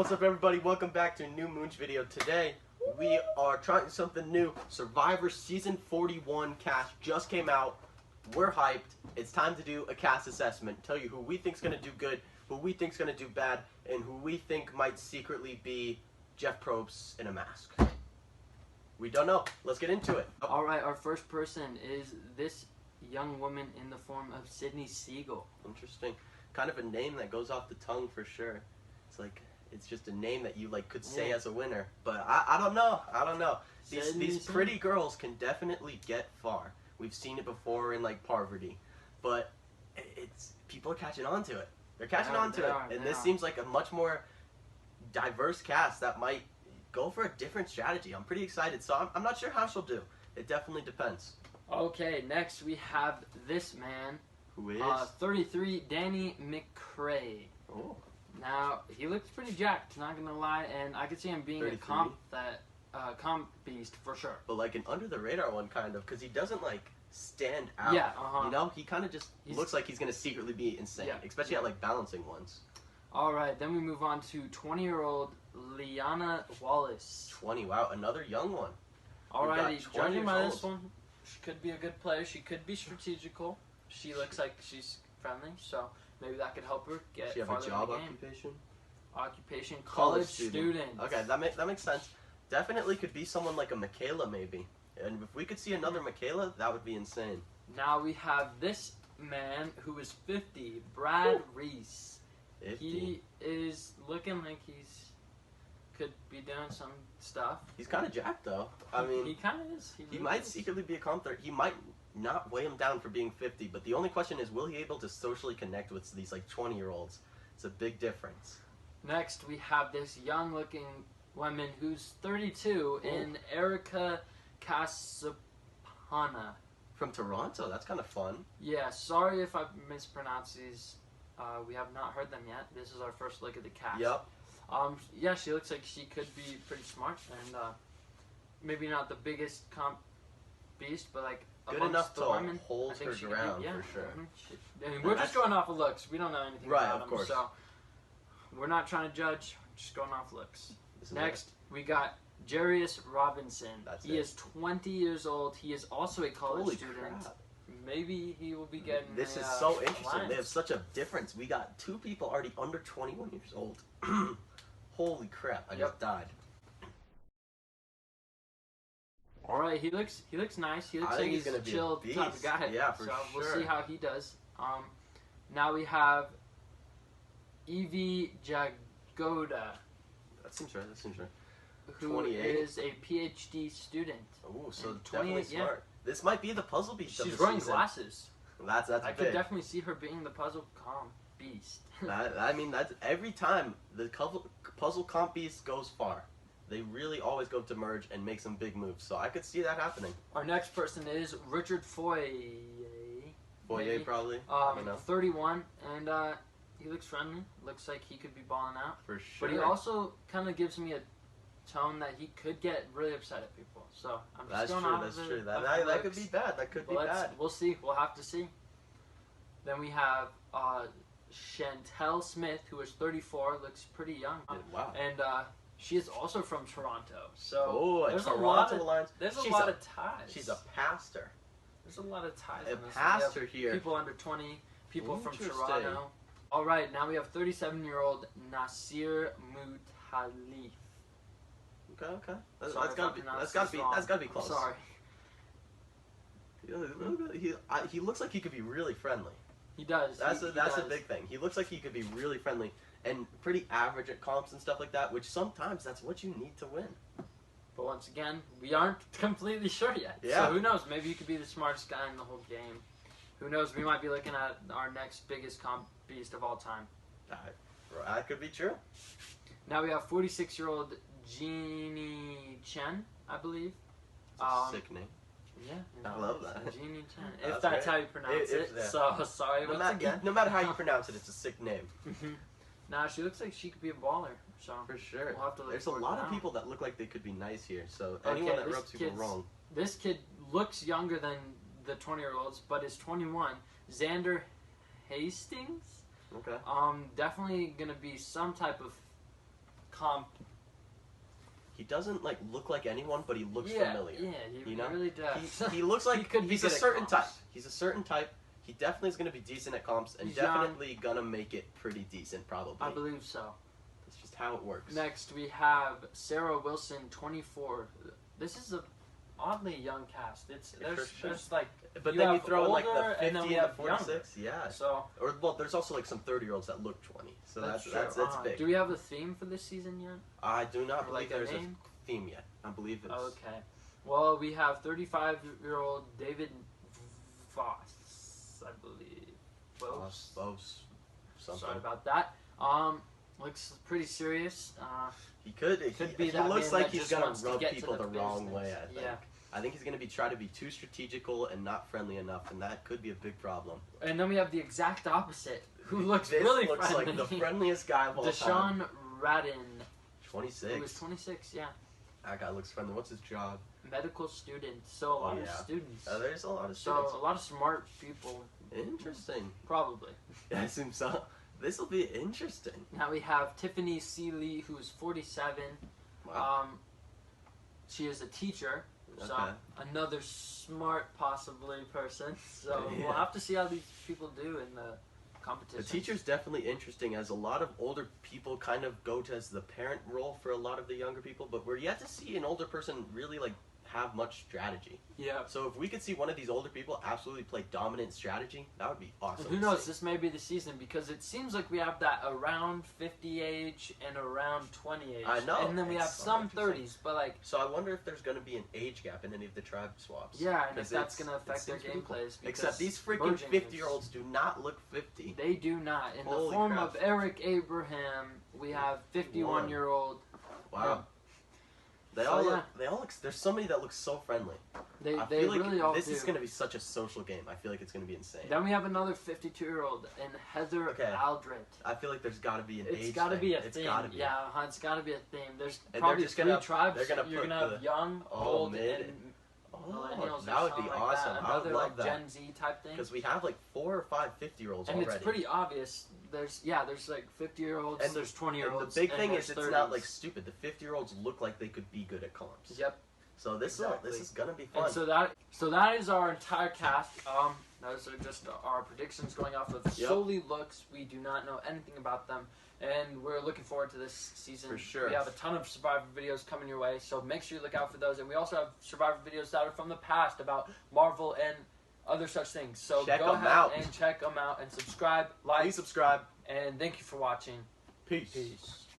What's up, everybody? Welcome back to a new Moonch video. Today, we are trying something new. Survivor Season 41 cast just came out. We're hyped. It's time to do a cast assessment. Tell you who we think's gonna do good, who we think's gonna do bad, and who we think might secretly be Jeff Probst in a mask. We don't know. Let's get into it. Alright, our first person is this young woman in the form of Sydney Siegel. Interesting. Kind of a name that goes off the tongue for sure. It's just a name that you could say as a winner. But I don't know. These pretty girls can definitely get far. We've seen it before in Parvati. But people are catching on to it. They're catching on to it. And this seems like a much more diverse cast that might go for a different strategy. I'm pretty excited. So I'm not sure how she'll do. It definitely depends. Okay, next we have this man. Who is? 33, Danny McCrae. Oh. Now, he looks pretty jacked, not gonna lie, and I could see him being 33? a comp beast for sure. But an under the radar one kind of, because he doesn't stand out. Yeah, You know, he kind of just looks like he's gonna secretly be insane, especially at balancing ones. Alright, then we move on to 20-year-old Lyanna Wallace. 20, wow, another young one. Alrighty, judging by this one, she could be a good player, she could be strategical. She looks like she's friendly, so maybe that could help her get farther in the game. Occupation? Occupation, college student. Okay, that makes sense. Definitely could be someone like a Michaela, maybe. And if we could see another Michaela, that would be insane. Now we have this man who is 50, Brad Reese. 50. He is looking like could be doing some stuff. He's kind of jacked, though. I mean, he kind of is. He might secretly be a comp threat. He might not weigh him down for being 50, but the only question is, will he be able to socially connect with these 20-year-olds? It's a big difference. Next, we have this young-looking woman who's 32 in Erica Casana. From Toronto? That's kind of fun. Yeah, sorry if I mispronounced these. We have not heard them yet. This is our first look at the cast. Yep. Yeah, she looks like she could be pretty smart and maybe not the biggest comp beast, but good enough to hold her ground for sure. I mean, we're just going off of looks. We don't know anything about them, course. So we're not trying to judge. We're just going off looks. Next, we got Jarius Robinson. He is 20 years old. He is also a college student. Crap. Maybe he will be getting. This is so interesting. They have such a difference. We got two people already under 21 years old. Holy crap! I just died. All right, he looks nice. He looks like he's a chill type of guy. Yeah, for so sure. We'll see how he does. Now we have Evie Jagoda. That seems right. Who 28. is a PhD student. Oh, so definitely smart. This might be the puzzle beast. She's wearing glasses. That's I could definitely see her being the puzzle comp beast. I mean, that's every time the puzzle comp beast goes far. They really always go to merge and make some big moves, so I could see that happening. Our next person is Richard Foyer. Foyer, probably. 31, and he looks friendly. Looks like he could be balling out. For sure. But he also kind of gives me a tone that he could get really upset at people. So I'm just going off That's true. That could be bad. That could be bad. We'll see. We'll have to see. Then we have Chantel Smith, who is 34, looks pretty young. Wow. And she is also from Toronto. So there's a lot of lines. There's a lot of ties. She's a pastor. There's a lot of ties. A pastor here. People under 20, people from Toronto. All right, now we have 37-year-old Nasir Mutalif. Okay. That's gotta be close. Sorry. He looks like he could be really friendly. He does. That's a big thing. He looks like he could be really friendly and pretty average at comps and stuff like that, which sometimes that's what you need to win. But once again, we aren't completely sure yet. Yeah. So who knows? Maybe he could be the smartest guy in the whole game. Who knows? We might be looking at our next biggest comp beast of all time. That could be true. Now we have 46-year-old Jeannie Chen, I believe. Sick name. Yeah. I love that. Jeannie Chen. If that's how you pronounce it. So, sorry once again. No matter how you pronounce it, it's a sick name. Now, she looks like she could be a baller. So for sure. We'll have to There's a lot of people that look like they could be nice here. So anyone that rubs people wrong. This kid looks younger than the 20-year-olds, but is 21. Xander Hastings. Okay. Definitely gonna be some type of comp. He doesn't like look like anyone, but he looks familiar. Yeah, he really does. He looks like he's a certain type. He's a certain type. He definitely is going to be decent at comps, and definitely going to make it pretty decent, probably. I believe so. That's just how it works. Next, we have Sarah Wilson, 24. This is a oddly young cast. There's like, but then you throw in like the 50 and the 46. Younger. Yeah. So, there's also like some 30-year-olds that look 20. So that's big. Do we have a theme for this season yet? I do not believe there's a theme yet. I believe it's okay. Well, we have 35-year-old David Voss, I believe. Voss. Sorry about that. Looks pretty serious. He could be. He looks like he's gonna rub people the wrong way. I think. Yeah. I think he's gonna try to be too strategical and not friendly enough, and that could be a big problem. And then we have the exact opposite, who looks really looks friendly. like the friendliest guy of all time. Deshaun Radin. 26. He was 26. Yeah. That guy looks friendly. What's his job? Medical student. So a lot of students. There's a lot of students. So a lot of smart people. Interesting. Probably. I assume so. This will be interesting. Now we have Tiffany C Lee, who's 47. Wow. She is a teacher. So another smart, possibly, person. So we'll have to see how these people do in the competition. The teacher's definitely interesting, as a lot of older people kind of go to as the parent role for a lot of the younger people, but we're yet to see an older person really like have much strategy. Yeah. So if we could see one of these older people absolutely play dominant strategy, that would be awesome. Who knows? This may be the season, because it seems like we have that around 50 age and around 20 age. I know. And then we have some 30s, but like. So I wonder if there's going to be an age gap in any of the tribe swaps. Yeah, and if that's going to affect their gameplays. Except these freaking 50-year-olds do not look 50. They do not. In the form of Eric Abraham, we have 51-year-old. Wow. They all look. There's somebody that looks so friendly. They feel like really all do. This is going to be such a social game. I feel like it's going to be insane. Then we have another 52-year-old and Heather Aldred. I feel like there's got to be an age thing. It's got to be a theme. Yeah, it's got to be a theme. There's probably three tribes. You're going to have young, old, and millennials. That would be awesome. I would love that. Gen Z type thing. Because we have like 4 or 5 50-year-olds already. And it's pretty obvious. There's like 50-year-olds, and there's 20-year-olds. And the big thing is it's 30s. Not like stupid. The 50-year-olds look like they could be good at comps. Yep. So this is gonna be fun. And so that is our entire cast. Those are just our predictions going off of solely looks. We do not know anything about them, and we're looking forward to this season. For sure. We have a ton of Survivor videos coming your way, so make sure you look out for those. And we also have Survivor videos that are from the past about Marvel and other such things. So go ahead and check them out and subscribe, like. Please subscribe. And thank you for watching. Peace.